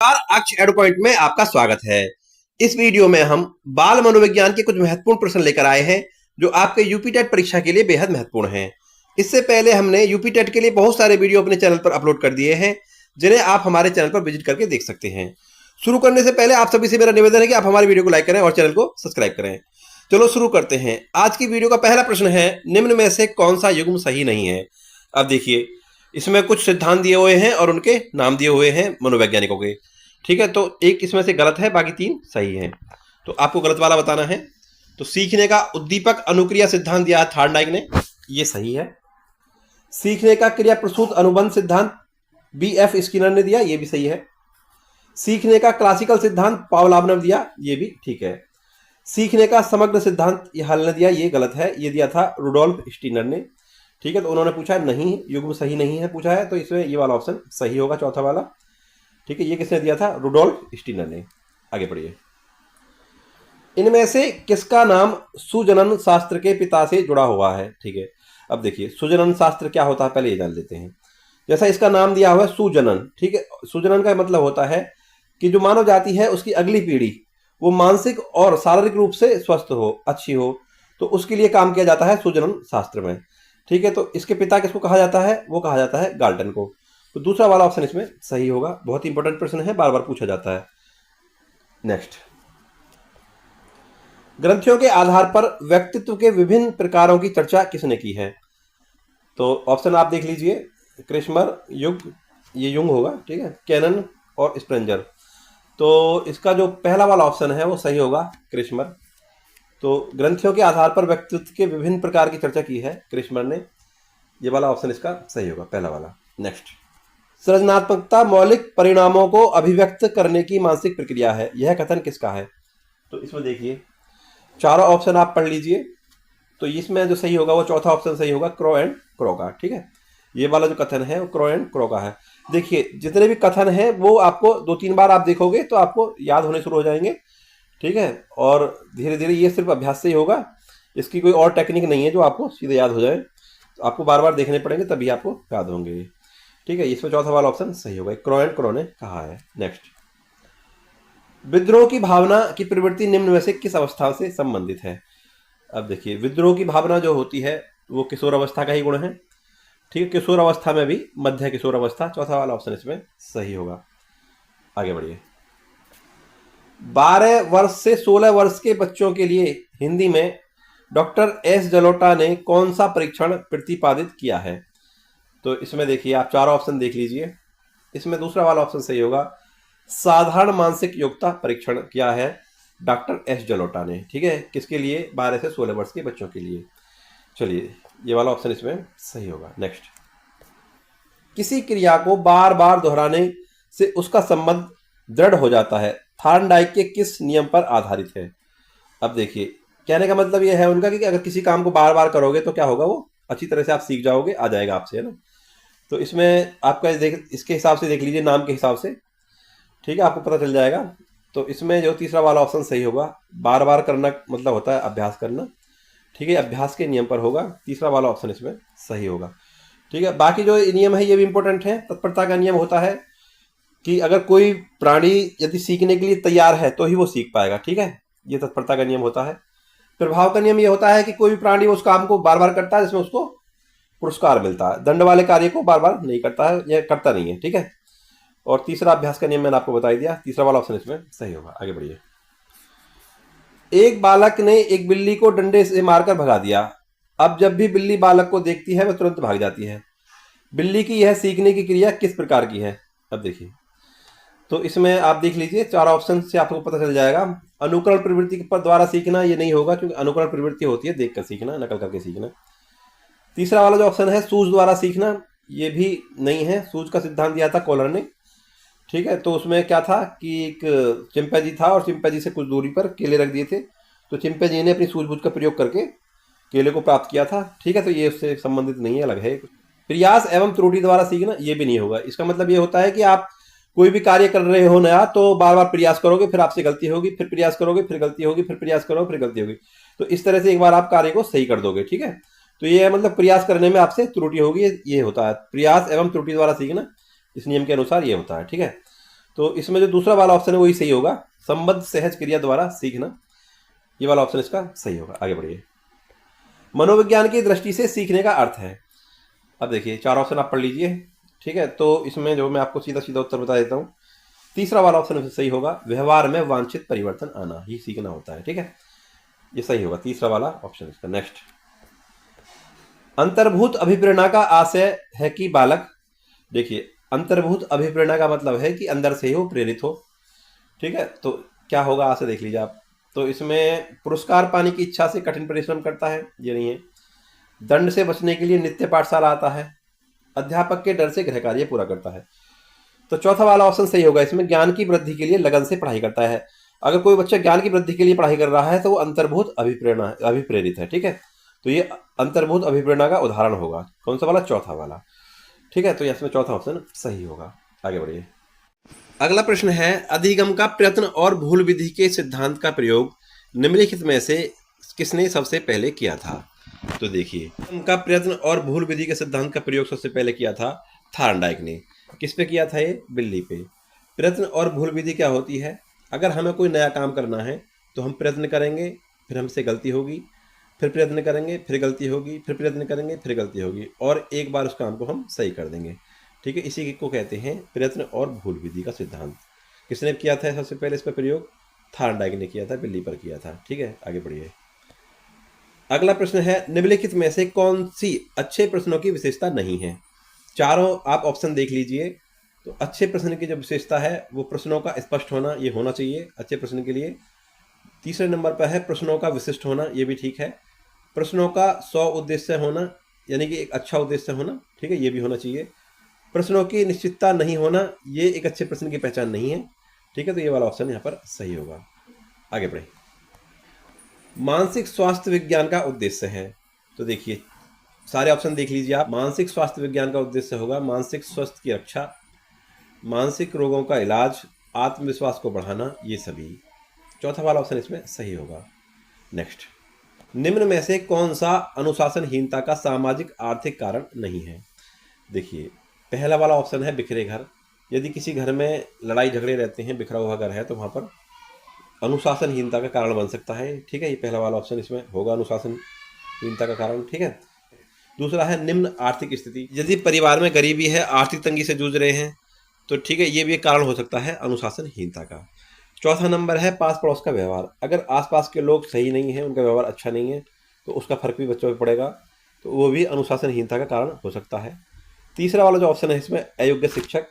अक्ष एडु पॉइंट में आपका स्वागत है। इस वीडियो में हम बाल मनोविज्ञान के कुछ महत्वपूर्ण प्रश्न लेकर आए हैं जो आपके यूपी टेट परीक्षा के लिए बेहद महत्वपूर्ण हैं। इससे पहले हमने यूपी टेट के लिए बहुत सारे वीडियो अपने चैनल पर अपलोड कर दिए हैं जिन्हें आप हमारे चैनल पर विजिट करके देख सकते हैं। शुरू करने से पहले आप सभी से मेरा निवेदन है कि आप हमारे वीडियो को लाइक करें और चैनल को सब्सक्राइब करें। चलो शुरू करते हैं। आज की वीडियो का पहला प्रश्न है, निम्न में से कौन सा युग्म सही नहीं है। अब देखिए, इसमें कुछ सिद्धांत दिए हुए हैं और उनके नाम दिए हुए हैं मनोवैज्ञानिकों के। ठीक है, तो एक इसमें से गलत है, बाकी तीन सही हैं। तो आपको गलत वाला बताना है। तो सीखने का उद्दीपक अनुक्रिया सिद्धांत दिया है थॉर्नडाइक ने, ये सही है। सीखने का क्रिया प्रसूत अनुबंध सिद्धांत B.F. स्किनर ने दिया, ये भी सही है। सीखने का क्लासिकल सिद्धांत पावलोव ने दिया, ये भी ठीक है। सीखने का समग्र सिद्धांत ये हल ने दिया, ये गलत है, ये दिया था रुडोल्फ स्टीनर ने। ठीक है, तो उन्होंने पूछा है नहीं, युग्म सही नहीं है पूछा है, तो इसमें ये वाला ऑप्शन सही होगा, चौथा वाला। ठीक है, ये किसने दिया था? रुडोल्फ स्टीनर ने। आगे पढ़िए। इनमें से किसका नाम सुजनन शास्त्र के पिता से जुड़ा हुआ है? ठीक है, अब देखिए सुजनन शास्त्र क्या होता है पहले ये जान लेते हैं। जैसा इसका नाम दिया हुआ है सुजनन, ठीक है, सुजनन का मतलब होता है कि जो मानव जाति है उसकी अगली पीढ़ी वो मानसिक और शारीरिक रूप से स्वस्थ हो, अच्छी हो, तो उसके लिए काम किया जाता है सुजनन शास्त्र में। ठीक है, तो इसके पिता किसको कहा जाता है? वो कहा जाता है गाल्टन को। तो दूसरा वाला ऑप्शन इसमें सही होगा। बहुत इंपॉर्टेंट प्रश्न है, बार बार पूछा जाता है। नेक्स्ट, ग्रंथियों के आधार पर व्यक्तित्व के विभिन्न प्रकारों की चर्चा किसने की है? तो ऑप्शन आप देख लीजिए, क्रिस्मर, युग, ये युंग होगा, ठीक है, कैनन और स्प्रेंजर। तो इसका जो पहला वाला ऑप्शन है वो सही होगा, क्रिस्मर। तो ग्रंथियों के आधार पर व्यक्तित्व के विभिन्न प्रकार की चर्चा की है क्रिस्मर ने, ये वाला ऑप्शन इसका सही होगा, पहला वाला। नेक्स्ट, सृजनात्मकता मौलिक परिणामों को अभिव्यक्त करने की मानसिक प्रक्रिया है, यह कथन किसका है? तो इसमें देखिए चारों ऑप्शन आप पढ़ लीजिए। तो इसमें जो सही होगा वो चौथा ऑप्शन सही होगा, क्रो एंड क्रो का। ठीक है, ये वाला जो कथन है वो क्रो एंड क्रो का है। देखिए जितने भी कथन है वो आपको 2-3 बार आप देखोगे तो आपको याद होने शुरू हो जाएंगे। ठीक है, और धीरे धीरे ये सिर्फ अभ्यास से ही होगा, इसकी कोई और टेक्निक नहीं है जो आपको सीधे याद हो जाए। तो आपको बार बार देखने पड़ेंगे तभी आपको याद होंगे। ठीक है, इसमें चौथा वाला ऑप्शन सही होगा, क्रो एंड क्रो ने कहा है। नेक्स्ट, विद्रोह की भावना की प्रवृत्ति निम्न में से किस अवस्था से संबंधित है? अब देखिए विद्रोह की भावना जो होती है वो किशोर अवस्था का ही गुण है। ठीक है, किशोर अवस्था में भी मध्य किशोर अवस्था, चौथा वाला ऑप्शन इसमें सही होगा। आगे बढ़िए। 12 वर्ष से 16 वर्ष के बच्चों के लिए हिंदी में डॉक्टर एस जलोटा ने कौन सा परीक्षण प्रतिपादित किया है? तो इसमें देखिए आप चारों ऑप्शन देख लीजिए। इसमें दूसरा वाला ऑप्शन सही होगा, साधारण मानसिक योग्यता परीक्षण किया है डॉक्टर एस जलोटा ने। ठीक है, किसके लिए? 12 से 16 वर्ष के बच्चों के लिए। चलिए ये वाला ऑप्शन इसमें सही होगा। नेक्स्ट, किसी क्रिया को बार बार दोहराने से उसका संबंध दृढ़ हो जाता है, थॉर्नडाइक के किस नियम पर आधारित है? अब देखिए कहने का मतलब ये है उनका कि अगर किसी काम को बार बार करोगे तो क्या होगा, वो अच्छी तरह से आप सीख जाओगे, आ जाएगा आपसे, है ना। तो इसमें आपका इसके हिसाब से देख लीजिए, नाम के हिसाब से, ठीक है, आपको पता चल जाएगा। तो इसमें जो तीसरा वाला ऑप्शन सही होगा, बार बार करना मतलब होता है अभ्यास करना। ठीक है, अभ्यास के नियम पर होगा, तीसरा वाला ऑप्शन इसमें सही होगा। ठीक है, बाकी जो नियम है ये भी इंपॉर्टेंट है। तत्परता का नियम होता है कि अगर कोई प्राणी यदि सीखने के लिए तैयार है तो ही वो सीख पाएगा। ठीक है, ये तत्परता का नियम होता है। प्रभाव का नियम ये होता है कि कोई भी प्राणी उस काम को बार बार करता है जिसमें उसको पुरस्कार मिलता है, दंड वाले कार्य को बार बार नहीं करता है, यह करता नहीं है। ठीक है, और तीसरा अभ्यास का नियम मैंने आपको बता दिया, तीसरा वाला ऑप्शन इसमें सही होगा। आगे बढ़िए। एक बालक ने एक बिल्ली को डंडे से मारकर भगा दिया। अब जब भी बिल्ली बालक को देखती है वह तुरंत भाग जाती है। बिल्ली की यह सीखने की क्रिया किस प्रकार की है? अब देखिए, तो इसमें आप देख लीजिए, चार ऑप्शन से आपको पता चल जाएगा। अनुकरण प्रवृत्ति पर द्वारा सीखना ये नहीं होगा, क्योंकि अनुकरण प्रवृत्ति होती है देख कर सीखना, नकल करके सीखना। तीसरा वाला जो ऑप्शन है सूझ द्वारा सीखना, ये भी नहीं है, सूझ का सिद्धांत दिया था कॉलर ने। ठीक है, तो उसमें क्या था कि एक चिंपैंजी था और चिंपैंजी से कुछ दूरी पर केले रख दिए थे, तो चिंपैंजी ने अपनी सूझबूझ का प्रयोग करके केले को प्राप्त किया था। ठीक है, तो ये उससे संबंधित नहीं है, अलग है। प्रयास एवं त्रुटि द्वारा सीखना ये भी नहीं होगा। इसका मतलब ये होता है कि आप कोई भी कार्य कर रहे हो नया, तो बार बार प्रयास करोगे, फिर आपसे गलती होगी, फिर प्रयास करोगे, फिर गलती होगी, फिर प्रयास करोगे, फिर गलती होगी, तो इस तरह से एक बार आप कार्य को सही कर दोगे। ठीक है, तो ये मतलब प्रयास करने में आपसे त्रुटि होगी, ये होता है प्रयास एवं त्रुटि द्वारा सीखना, इस नियम के अनुसार ये होता है। ठीक है, तो इसमें जो दूसरा वाला ऑप्शन है वही सही होगा, संबद्ध सहज क्रिया द्वारा सीखना, ये वाला ऑप्शन इसका सही होगा। आगे बढ़िए। मनोविज्ञान की दृष्टि से सीखने का अर्थ है। अब देखिए 4 ऑप्शन आप पढ़ लीजिए, ठीक है। तो इसमें जो मैं आपको सीधा सीधा उत्तर बता देता हूँ, तीसरा वाला ऑप्शन सही होगा, व्यवहार में वांछित परिवर्तन आना ही सीखना होता है, ठीक है, ये सही होगा तीसरा वाला ऑप्शन इसका। नेक्स्ट, अंतर्भूत अभिप्रेरणा का आशय है कि बालक, देखिए अंतर्भूत अभिप्रेरणा का मतलब है कि अंदर से ही वो प्रेरित हो, ठीक है। तो क्या होगा आशय देख लीजिए आप। तो इसमें पुरस्कार पाने की इच्छा से कठिन परिश्रम करता है, ये नहीं है। दंड से बचने के लिए नित्य पाठशाला आता है, अध्यापक के डर से गृह कार्य पूरा करता है। तो चौथा वाला ऑप्शन सही होगा, इसमें ज्ञान की वृद्धि के लिए लगन से पढ़ाई करता है। अगर कोई बच्चा ज्ञान की वृद्धि के लिए पढ़ाई कर रहा है तो वो अंतर्भूत अभिप्रेरित है, ठीक है। तो ये अंतर्भूत अभिप्रेरणा का उदाहरण होगा। कौन सा वाला? चौथा वाला, ठीक है। तो इसमें चौथा ऑप्शन सही होगा। आगे बढ़िए। अगला प्रश्न है, अधिगम का प्रयत्न और भूल विधि के सिद्धांत का प्रयोग निम्नलिखित में से किसने सबसे पहले किया था? तो देखिए, अधिगम का प्रयत्न और भूल विधि के सिद्धांत का प्रयोग सबसे पहले किया था थार्नडाइक ने। किस पे किया था? ये बिल्ली पे। प्रयत्न और भूल विधि क्या होती है? अगर हमें कोई नया काम करना है तो हम प्रयत्न करेंगे, फिर हमसे गलती होगी, फिर प्रयत्न करेंगे, फिर गलती होगी, फिर प्रयत्न करेंगे, फिर गलती होगी, और एक बार उस काम को हम सही कर देंगे, ठीक है। इसी को कहते हैं प्रयत्न और भूल विधि का सिद्धांत। किसने किया था सबसे पहले इस पर प्रयोग? थार्नडाइक ने किया था, बिल्ली पर किया था, ठीक है। आगे बढ़िए। अगला प्रश्न है, निम्नलिखित में से कौन सी अच्छे प्रश्नों की विशेषता नहीं है? चारों आप ऑप्शन देख लीजिए। तो अच्छे प्रश्न की जो विशेषता है वो प्रश्नों का स्पष्ट होना, ये होना चाहिए अच्छे प्रश्न के लिए। तीसरे नंबर पर है प्रश्नों का विशिष्ट होना, ये भी ठीक है। प्रश्नों का 100 उद्देश्य होना, यानी कि एक अच्छा उद्देश्य होना, ठीक है, ये भी होना चाहिए। प्रश्नों की निश्चितता नहीं होना, ये एक अच्छे प्रश्न की पहचान नहीं है, ठीक है। तो ये वाला ऑप्शन यहाँ पर सही होगा। आगे बढ़े। मानसिक स्वास्थ्य विज्ञान का उद्देश्य है। तो देखिए सारे ऑप्शन देख लीजिए आप। मानसिक स्वास्थ्य विज्ञान का उद्देश्य होगा मानसिक स्वास्थ्य की रक्षा, मानसिक रोगों का इलाज, आत्मविश्वास को बढ़ाना, ये सभी। चौथा वाला ऑप्शन इसमें सही होगा। नेक्स्ट, निम्न में से कौन सा अनुशासनहीनता का सामाजिक आर्थिक कारण नहीं है? देखिए पहला वाला ऑप्शन है बिखरे घर। यदि किसी घर में लड़ाई झगड़े रहते हैं, बिखरा हुआ घर है, तो वहाँ पर अनुशासनहीनता का कारण बन सकता है, ठीक है। ये पहला वाला ऑप्शन इसमें होगा, अनुशासनहीनता का कारण, ठीक है। दूसरा है निम्न आर्थिक स्थिति। यदि परिवार में गरीबी है, आर्थिक तंगी से जूझ रहे हैं, तो ठीक है, ये भी एक कारण हो सकता है अनुशासनहीनता का। चौथा नंबर है पास पड़ोस का व्यवहार। अगर आसपास के लोग सही नहीं हैं, उनका व्यवहार अच्छा नहीं है, तो उसका फर्क भी बच्चों पर पड़ेगा, तो वो भी अनुशासनहीनता का कारण हो सकता है। तीसरा वाला जो ऑप्शन है इसमें अयोग्य शिक्षक,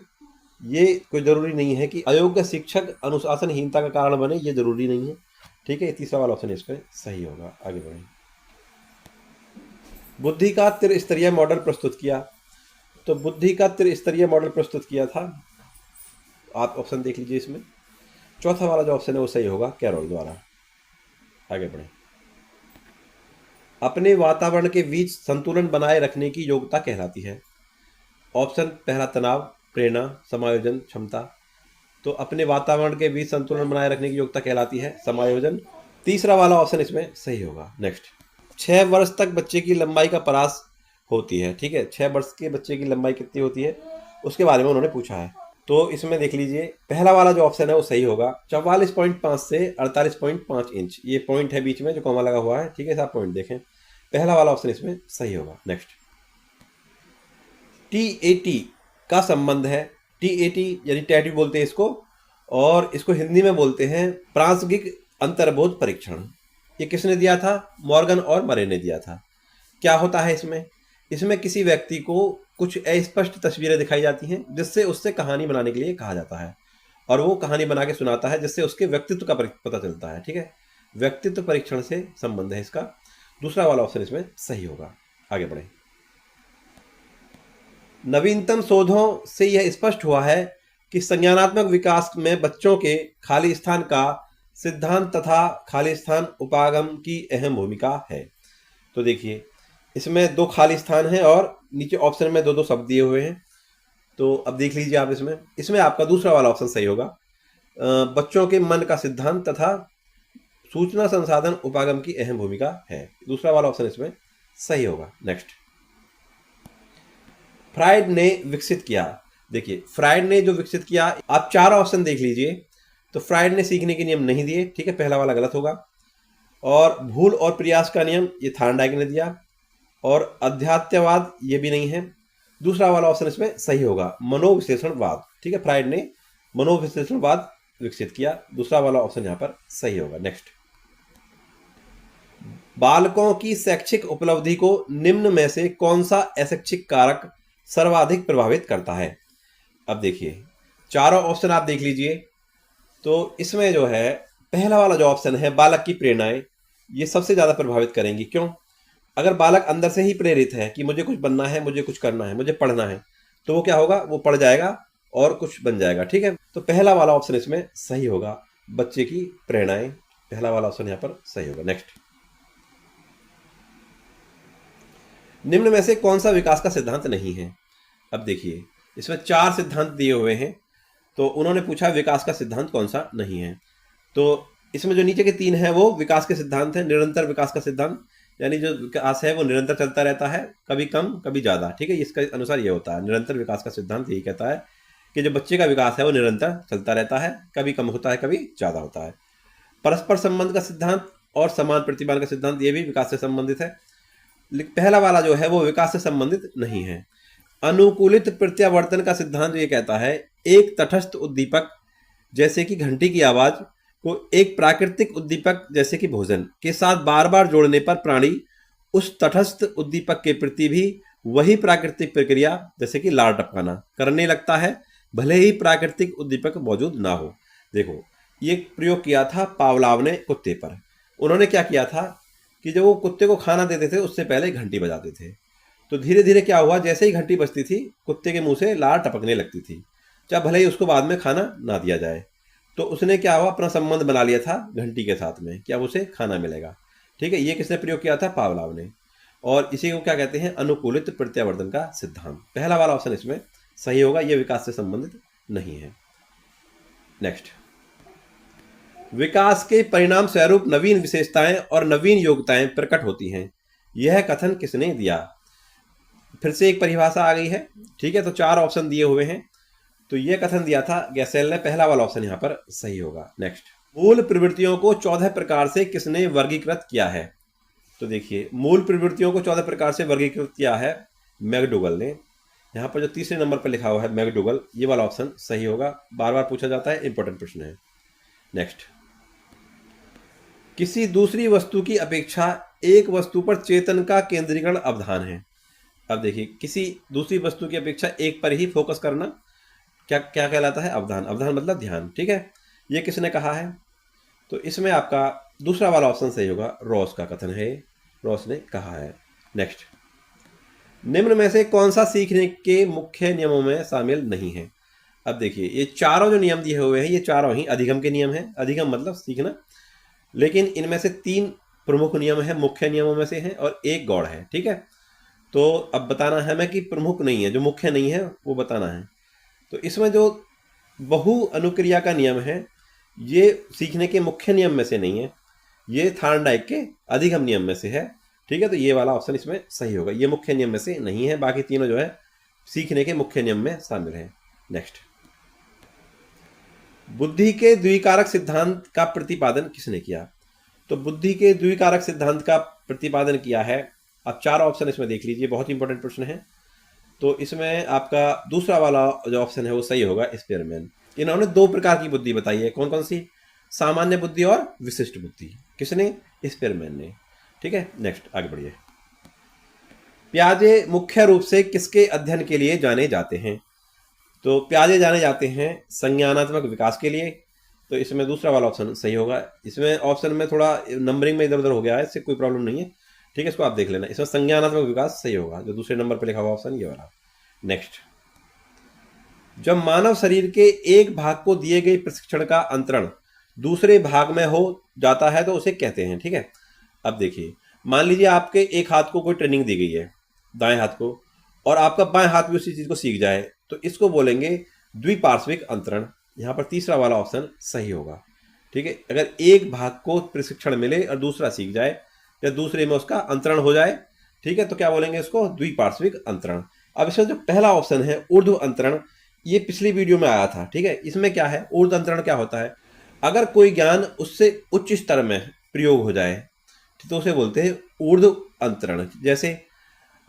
ये कोई ज़रूरी नहीं है कि अयोग्य शिक्षक अनुशासनहीनता का कारण बने, ये ज़रूरी नहीं है, ठीक है। तीसरा वाला ऑप्शन इसमें सही होगा। आगे बढ़ें। बुद्धि का त्रिस्तरीय मॉडल प्रस्तुत किया। तो बुद्धि का त्रिस्तरीय मॉडल प्रस्तुत किया था, आप ऑप्शन देख लीजिए इसमें। चौथा वाला जो ऑप्शन है वो सही होगा, कैरोल द्वारा। आगे बढ़ें। अपने वातावरण के बीच संतुलन बनाए रखने की योग्यता कहलाती है। ऑप्शन पहला तनाव, प्रेरणा, समायोजन, क्षमता। तो अपने वातावरण के बीच संतुलन बनाए रखने की योग्यता कहलाती है समायोजन। तीसरा वाला ऑप्शन इसमें सही होगा। नेक्स्ट, 6 वर्ष तक बच्चे की लंबाई का परास होती है, ठीक है। 6 वर्ष के बच्चे की लंबाई कितनी होती है उसके बारे में उन्होंने पूछा है। तो इसमें देख लीजिए पहला वाला जो ऑप्शन है वो सही होगा, 44.5 से 48.5 इंच, ये पॉइंट है बीच में जो कॉमा लगा हुआ है, ठीक है, आप पॉइंट देखें, पहला वाला ऑप्शन इसमें सही होगा। नेक्स्ट, TAT का संबंध है। TAT यानी टैटू बोलते हैं इसको, और इसको हिंदी में बोलते हैं प्रासंगिक अंतर्बोध परीक्षण। ये किसने दिया था? मॉर्गन और मरे ने दिया था। क्या होता है इसमें? इसमें किसी व्यक्ति को कुछ अस्पष्ट तस्वीरें दिखाई जाती हैं जिससे उससे कहानी बनाने के लिए कहा जाता है, और वो कहानी बना के सुनाता है जिससे उसके व्यक्तित्व का पता चलता है, ठीक है। व्यक्तित्व परीक्षण से संबंध है इसका। दूसरा वाला ऑप्शन इसमें सही होगा। आगे बढ़े। नवीनतम शोधों से यह स्पष्ट हुआ है कि संज्ञानात्मक विकास में बच्चों के खाली स्थान का सिद्धांत तथा खाली स्थान उपागम की अहम भूमिका है। तो देखिए इसमें 2 खाली स्थान हैं और नीचे ऑप्शन में 2-2 शब्द दिए हुए हैं। तो अब देख लीजिए आप इसमें आपका दूसरा वाला ऑप्शन सही होगा, बच्चों के मन का सिद्धांत तथा सूचना संसाधन उपागम की अहम भूमिका है। दूसरा वाला ऑप्शन इसमें सही होगा। नेक्स्ट, फ्राइड ने विकसित किया। देखिए फ्राइड ने जो विकसित किया, आप 4 ऑप्शन देख लीजिए। तो फ्राइड ने सीखने के नियम नहीं दिए, ठीक है, पहला वाला गलत होगा। और भूल और प्रयास का नियम ये थार्नडाइक ने दिया। और अध्यात्मवाद ये भी नहीं है। दूसरा वाला ऑप्शन इसमें सही होगा, मनोविश्लेषणवाद, ठीक है, फ्राइड ने मनोविश्लेषणवाद विकसित किया। दूसरा वाला ऑप्शन यहाँ पर सही होगा। नेक्स्ट, बालकों की शैक्षिक उपलब्धि को निम्न में से कौन सा अशैक्षिक कारक सर्वाधिक प्रभावित करता है? अब देखिए चारों ऑप्शन आप देख लीजिए। तो इसमें जो है पहला वाला जो ऑप्शन है, बालक की प्रेरणाएं, ये सबसे ज्यादा प्रभावित करेंगी। क्यों? अगर बालक अंदर से ही प्रेरित है कि मुझे कुछ बनना है, मुझे कुछ करना है, मुझे पढ़ना है, तो वो क्या होगा, वो पढ़ जाएगा और कुछ बन जाएगा। ठीक है, तो पहला वाला ऑप्शन इसमें सही होगा, बच्चे की प्रेरणाएं, पहला वाला ऑप्शन यहाँ पर सही होगा। नेक्स्ट, निम्न में से कौन सा विकास का सिद्धांत नहीं है? अब देखिए इसमें 4 सिद्धांत दिए हुए हैं, तो उन्होंने पूछा विकास का सिद्धांत कौन सा नहीं है। तो इसमें जो नीचे के 3 हैं वो विकास के सिद्धांत हैं। निरंतर विकास का सिद्धांत, यानी जो विकास है वो निरंतर चलता रहता है, कभी कम कभी ज़्यादा। ठीक है, इसके अनुसार ये होता है। निरंतर विकास का सिद्धांत यही कहता है कि जो बच्चे का विकास है वो निरंतर चलता रहता है, कभी कम होता है कभी ज़्यादा होता है। परस्पर संबंध का सिद्धांत और समान प्रतिपादन का सिद्धांत, ये भी विकास से संबंधित है। पहला वाला जो है वो विकास से संबंधित नहीं है। अनुकूलित प्रत्यावर्तन का सिद्धांत ये कहता है एक तटस्थ उद्दीपक जैसे कि घंटी की आवाज को एक प्राकृतिक उद्दीपक जैसे कि भोजन के साथ बार बार जोड़ने पर प्राणी उस तटस्थ उद्दीपक के प्रति भी वही प्राकृतिक प्रक्रिया जैसे कि लार टपकाना करने लगता है, भले ही प्राकृतिक उद्दीपक मौजूद ना हो। देखो ये प्रयोग किया था पावलाव ने कुत्ते पर। उन्होंने क्या किया था कि जब वो कुत्ते को खाना देते थे उससे पहले घंटी बजाते थे। तो धीरे धीरे क्या हुआ, जैसे ही घंटी बजती थी कुत्ते के मुंह से लार टपकने लगती थी, चाहे भले ही उसको बाद में खाना ना दिया जाए। तो उसने क्या हुआ, अपना संबंध बना लिया था घंटी के साथ में कि अब उसे खाना मिलेगा। ठीक है, ये किसने प्रयोग किया था? पावलाव ने। और इसी को क्या कहते हैं? अनुकूलित प्रत्यावर्तन का सिद्धांत। पहला वाला ऑप्शन इसमें सही होगा, यह विकास से संबंधित नहीं है। नेक्स्ट, विकास के परिणाम स्वरूप नवीन विशेषताएं और नवीन योग्यताएं प्रकट होती हैं, यह कथन किसने दिया? फिर से एक परिभाषा आ गई है। ठीक है, तो 4 ऑप्शन दिए हुए हैं, तो यह कथन दिया था गैसेल ने। पहला वाला ऑप्शन यहाँ पर सही होगा। नेक्स्ट, मूल प्रवृत्तियों को 14 प्रकार से किसने वर्गीकृत किया है? तो देखिए मूल प्रवृत्तियों को 14 प्रकार से वर्गीकृत किया है मैकडूगल ने। यहाँ पर जो तीसरे नंबर पर लिखा हुआ है मैकडूगल, ये वाला ऑप्शन सही होगा, बार बार पूछा जाता है, इंपॉर्टेंट प्रश्न है। नेक्स्ट, किसी दूसरी वस्तु की अपेक्षा एक वस्तु पर चेतन का केंद्रीकरण अवधान है। अब देखिए किसी दूसरी वस्तु की अपेक्षा एक पर ही फोकस करना क्या क्या कहलाता है? अवधान। अवधान मतलब ध्यान। ठीक है, ये किसने कहा है? तो इसमें आपका दूसरा वाला ऑप्शन सही होगा, रॉस का कथन है, रॉस ने कहा है। नेक्स्ट, निम्न में से कौन सा सीखने के मुख्य नियमों में शामिल नहीं है? अब देखिए ये चारों जो नियम दिए हुए हैं ये चारों ही अधिगम के नियम हैं। अधिगम मतलब सीखना, लेकिन इनमें से 3 प्रमुख नियम है, मुख्य नियमों में से हैं, और एक गौड़ है। ठीक है, तो अब बताना है हमें कि प्रमुख नहीं है, जो मुख्य नहीं है वो बताना है। तो इसमें जो बहु अनुक्रिया का नियम है ये सीखने के मुख्य नियम में से नहीं है, ये थार्नडाइक के अधिगम नियम में से है। ठीक है, तो ये वाला ऑप्शन इसमें सही होगा, ये मुख्य नियम में से नहीं है, बाकी तीनों जो है सीखने के मुख्य नियम में शामिल है। नेक्स्ट, बुद्धि के द्विकारक सिद्धांत का प्रतिपादन किसने किया? तो बुद्धि के द्विकारक सिद्धांत का प्रतिपादन किया है, आप 4 ऑप्शन इसमें देख लीजिए, बहुत इंपॉर्टेंट प्रश्न है। तो इसमें आपका दूसरा वाला जो ऑप्शन है वो सही होगा, स्पेयरमैन। इन्होंने 2 प्रकार की बुद्धि बताई है, कौन कौन सी? सामान्य बुद्धि और विशिष्ट बुद्धि। किसने? स्पेयरमैन ने। ठीक है, नेक्स्ट आगे बढ़िए। पियाजे मुख्य रूप से किसके अध्ययन के लिए जाने जाते हैं? तो पियाजे जाने जाते हैं संज्ञानात्मक विकास के लिए। तो इसमें दूसरा वाला ऑप्शन सही होगा। इसमें ऑप्शन में थोड़ा नंबरिंग में इधर उधर हो गया है, इससे कोई प्रॉब्लम नहीं है। ठीक है, इसको आप देख लेना, इसमें संज्ञानात्मक विकास सही होगा, जो दूसरे नंबर पर लिखा हुआ ऑप्शन ये वाला। नेक्स्ट, जब मानव शरीर के एक भाग को दिए गए प्रशिक्षण का अंतरण दूसरे भाग में हो जाता है तो उसे कहते हैं। ठीक है, अब देखिए मान लीजिए आपके एक हाथ को कोई ट्रेनिंग दी गई है, दाएं हाथ को, और आपका बाएं हाथ भी उसी चीज को सीख जाए तो इसको बोलेंगे द्विपार्श्विक अंतरण। यहाँ पर तीसरा वाला ऑप्शन सही होगा। ठीक है, अगर एक भाग को प्रशिक्षण मिले और दूसरा सीख जाए या दूसरे में उसका अंतरण हो जाए, ठीक है, तो क्या बोलेंगे इसको? द्विपार्श्विक अंतरण। अब इसमें जो पहला ऑप्शन है ऊर्ध्व अंतरण, ये पिछली वीडियो में आया था, ठीक है। इसमें क्या है, ऊर्ध्व अंतरण क्या होता है, अगर कोई ज्ञान उससे उच्च स्तर में प्रयोग हो जाए तो उसे बोलते हैं ऊर्ध्व अंतरण। जैसे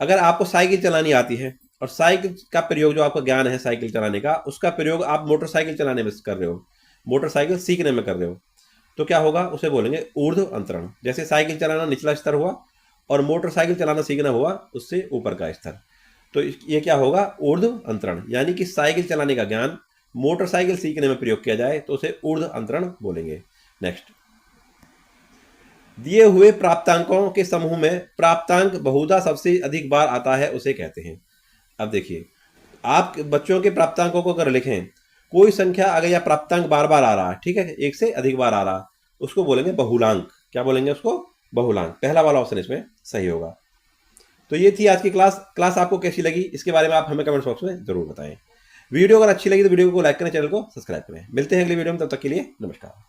अगर आपको साइकिल चलानी आती है और साइकिल का प्रयोग, जो आपका ज्ञान है साइकिल चलाने का, उसका प्रयोग आप मोटरसाइकिल चलाने में कर रहे हो, मोटरसाइकिल सीखने में कर रहे हो, तो क्या होगा, उसे बोलेंगे ऊर्ध्व अंतरण। जैसे साइकिल चलाना निचला स्तर हुआ और मोटरसाइकिल चलाना सीखना हुआ उससे ऊपर का स्तर, तो ये क्या होगा, ऊर्ध्व अंतरण। यानी कि साइकिल चलाने का ज्ञान मोटरसाइकिल सीखने में प्रयोग किया जाए तो उसे ऊर्ध्व अंतरण बोलेंगे। नेक्स्ट, दिए हुए प्राप्तांकों के समूह में प्राप्तांक बहुधा सबसे अधिक बार आता है उसे कहते हैं। अब देखिए, आप बच्चों के प्राप्तांकों को अगर लिखें, कोई संख्या अगर या प्राप्तांक बार बार आ रहा है, ठीक है, एक से अधिक बार आ रहा, उसको बोलेंगे बहुलांक। क्या बोलेंगे उसको, बहुलांक। पहला वाला ऑप्शन इसमें सही होगा। तो ये थी आज की क्लास आपको कैसी लगी इसके बारे में आप हमें कमेंट बॉक्स में जरूर बताएं। वीडियो अगर अच्छी लगी तो वीडियो को लाइक करें, चैनल को सब्सक्राइब करें। मिलते हैं अगली वीडियो में, तब तक के लिए नमस्कार।